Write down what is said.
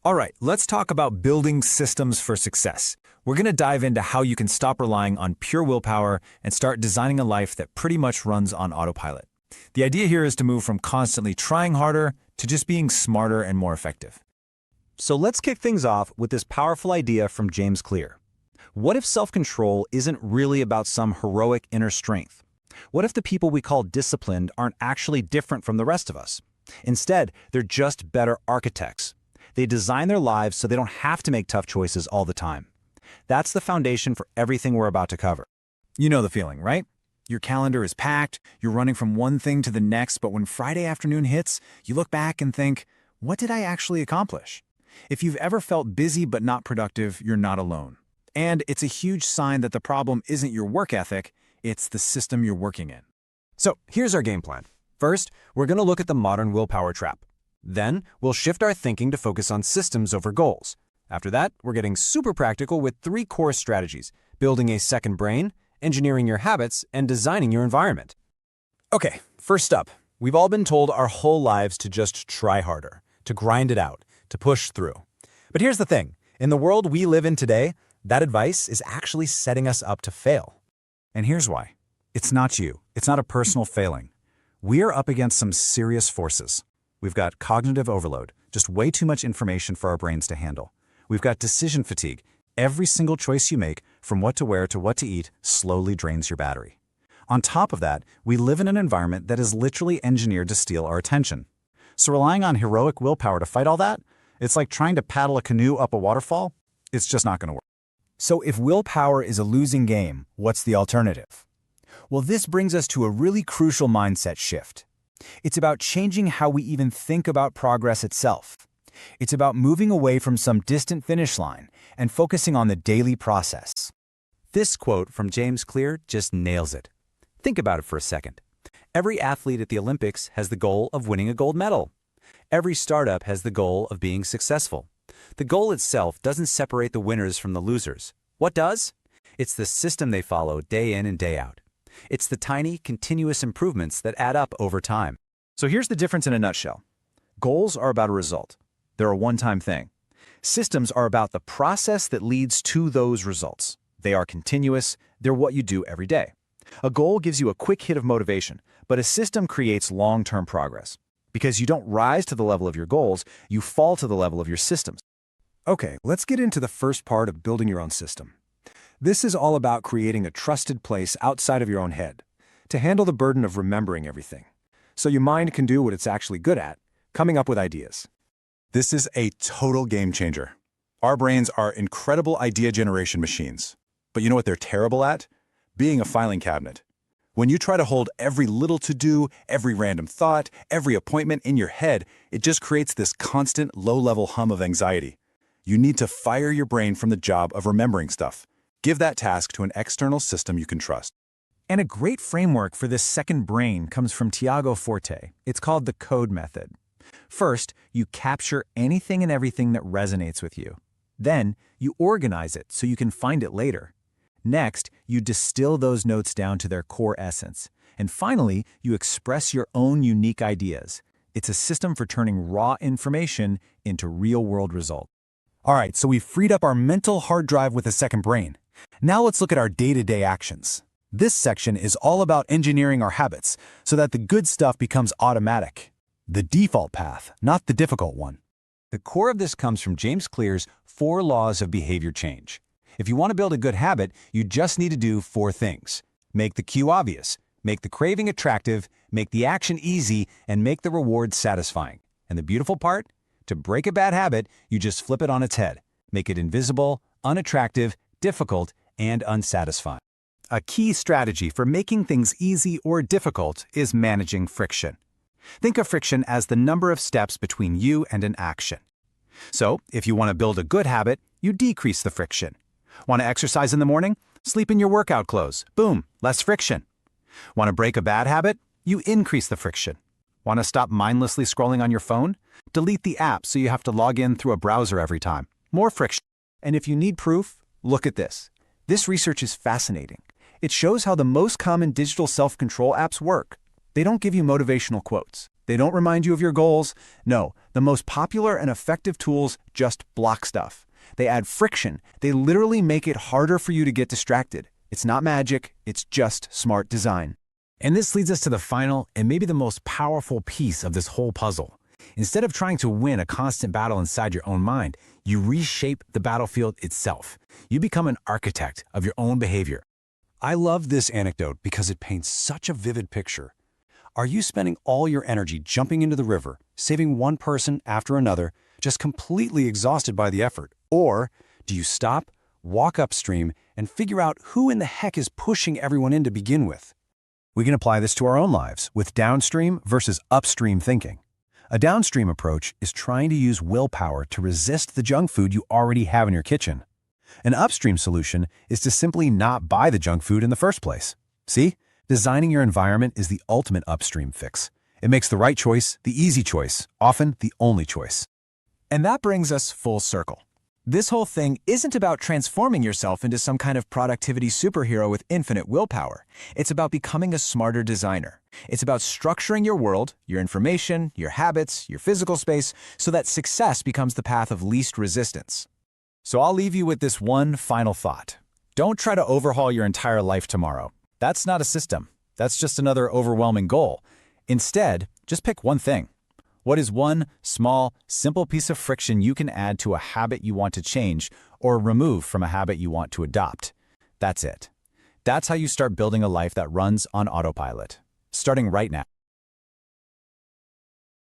All right, let's talk about building systems for success. We're going to dive into how you can stop relying on pure willpower and start designing a life that pretty much runs on autopilot. The idea here is to move from constantly trying harder to just being smarter and more effective. So let's kick things off with this powerful idea from James Clear. What if self-control isn't really about some heroic inner strength? What if the people we call disciplined aren't actually different from the rest of us? Instead, they're just better architects. They design their lives so they don't have to make tough choices all the time. That's the foundation for everything we're about to cover. You know the feeling, right? Your calendar is packed, you're running from one thing to the next, but when Friday afternoon hits, you look back and think, what did I actually accomplish? If you've ever felt busy but not productive, you're not alone. And it's a huge sign that the problem isn't your work ethic, it's the system you're working in. So here's our game plan. First, we're going to look at the modern willpower trap. Then, we'll shift our thinking to focus on systems over goals. After that, we're getting super practical with 3 core strategies: building a second brain, engineering your habits, and designing your environment. Okay, first up, we've all been told our whole lives to just try harder, to grind it out, to push through. But here's the thing, in the world we live in today, that advice is actually setting us up to fail. And here's why. It's not you. It's not a personal failing. We are up against some serious forces. We've got cognitive overload, just way too much information for our brains to handle. We've got decision fatigue. Every single choice you make, from what to wear to what to eat, slowly drains your battery. On top of that, we live in an environment that is literally engineered to steal our attention. So relying on heroic willpower to fight all that, it's like trying to paddle a canoe up a waterfall. It's just not going to work. So if willpower is a losing game, what's the alternative? Well, this brings us to a really crucial mindset shift. It's about changing how we even think about progress itself. It's about moving away from some distant finish line and focusing on the daily process. This quote from James Clear just nails it. Think about it for a second. Every athlete at the Olympics has the goal of winning a gold medal. Every startup has the goal of being successful. The goal itself doesn't separate the winners from the losers. What does? It's the system they follow day in and day out. It's the tiny, continuous improvements that add up over time. So here's the difference in a nutshell. Goals are about a result. They're a one-time thing. Systems are about the process that leads to those results. They are continuous. They're what you do every day. A goal gives you a quick hit of motivation, but a system creates long-term progress. Because you don't rise to the level of your goals, you fall to the level of your systems. Okay, let's get into the first part of building your own system. This is all about creating a trusted place outside of your own head to handle the burden of remembering everything, so your mind can do what it's actually good at, coming up with ideas. This is a total game changer. Our brains are incredible idea generation machines. But you know what they're terrible at? Being a filing cabinet. When you try to hold every little to-do, every random thought, every appointment in your head, it just creates this constant low-level hum of anxiety. You need to fire your brain from the job of remembering stuff. Give that task to an external system you can trust. And a great framework for this second brain comes from Tiago Forte. It's called the code method. First, you capture anything and everything that resonates with you. Then, you organize it so you can find it later. Next, you distill those notes down to their core essence. And finally, you express your own unique ideas. It's a system for turning raw information into real-world results. All right, so we've freed up our mental hard drive with a second brain. Now let's look at our day-to-day actions. This section is all about engineering our habits so that the good stuff becomes automatic. The default path, not the difficult one. The core of this comes from James Clear's 4 laws of behavior change. If you want to build a good habit, you just need to do 4 things. Make the cue obvious, make the craving attractive, make the action easy, and make the reward satisfying. And the beautiful part? To break a bad habit, you just flip it on its head. Make it invisible, unattractive, difficult, and unsatisfying. A key strategy for making things easy or difficult is managing friction. Think of friction as the number of steps between you and an action. So, if you want to build a good habit, you decrease the friction. Want to exercise in the morning? Sleep in your workout clothes. Boom, less friction. Want to break a bad habit? You increase the friction. Want to stop mindlessly scrolling on your phone? Delete the app so you have to log in through a browser every time. More friction. And if you need proof, look at this. This research is fascinating. It shows how the most common digital self-control apps work. They don't give you motivational quotes. They don't remind you of your goals. No, the most popular and effective tools just block stuff. They add friction. They literally make it harder for you to get distracted. It's not magic, it's just smart design. And this leads us to the final and maybe the most powerful piece of this whole puzzle. Instead of trying to win a constant battle inside your own mind, you reshape the battlefield itself. You become an architect of your own behavior. I love this anecdote because it paints such a vivid picture. Are you spending all your energy jumping into the river, saving one person after another, just completely exhausted by the effort? Or do you stop, walk upstream, and figure out who in the heck is pushing everyone in to begin with? We can apply this to our own lives with downstream versus upstream thinking. A downstream approach is trying to use willpower to resist the junk food you already have in your kitchen. An upstream solution is to simply not buy the junk food in the first place. See? Designing your environment is the ultimate upstream fix. It makes the right choice the easy choice, often the only choice. And that brings us full circle. This whole thing isn't about transforming yourself into some kind of productivity superhero with infinite willpower. It's about becoming a smarter designer. It's about structuring your world, your information, your habits, your physical space, so that success becomes the path of least resistance. So I'll leave you with this one final thought. Don't try to overhaul your entire life tomorrow. That's not a system. That's just another overwhelming goal. Instead, just pick one thing. What is one small, simple piece of friction you can add to a habit you want to change or remove from a habit you want to adopt? That's it. That's how you start building a life that runs on autopilot. Starting right now.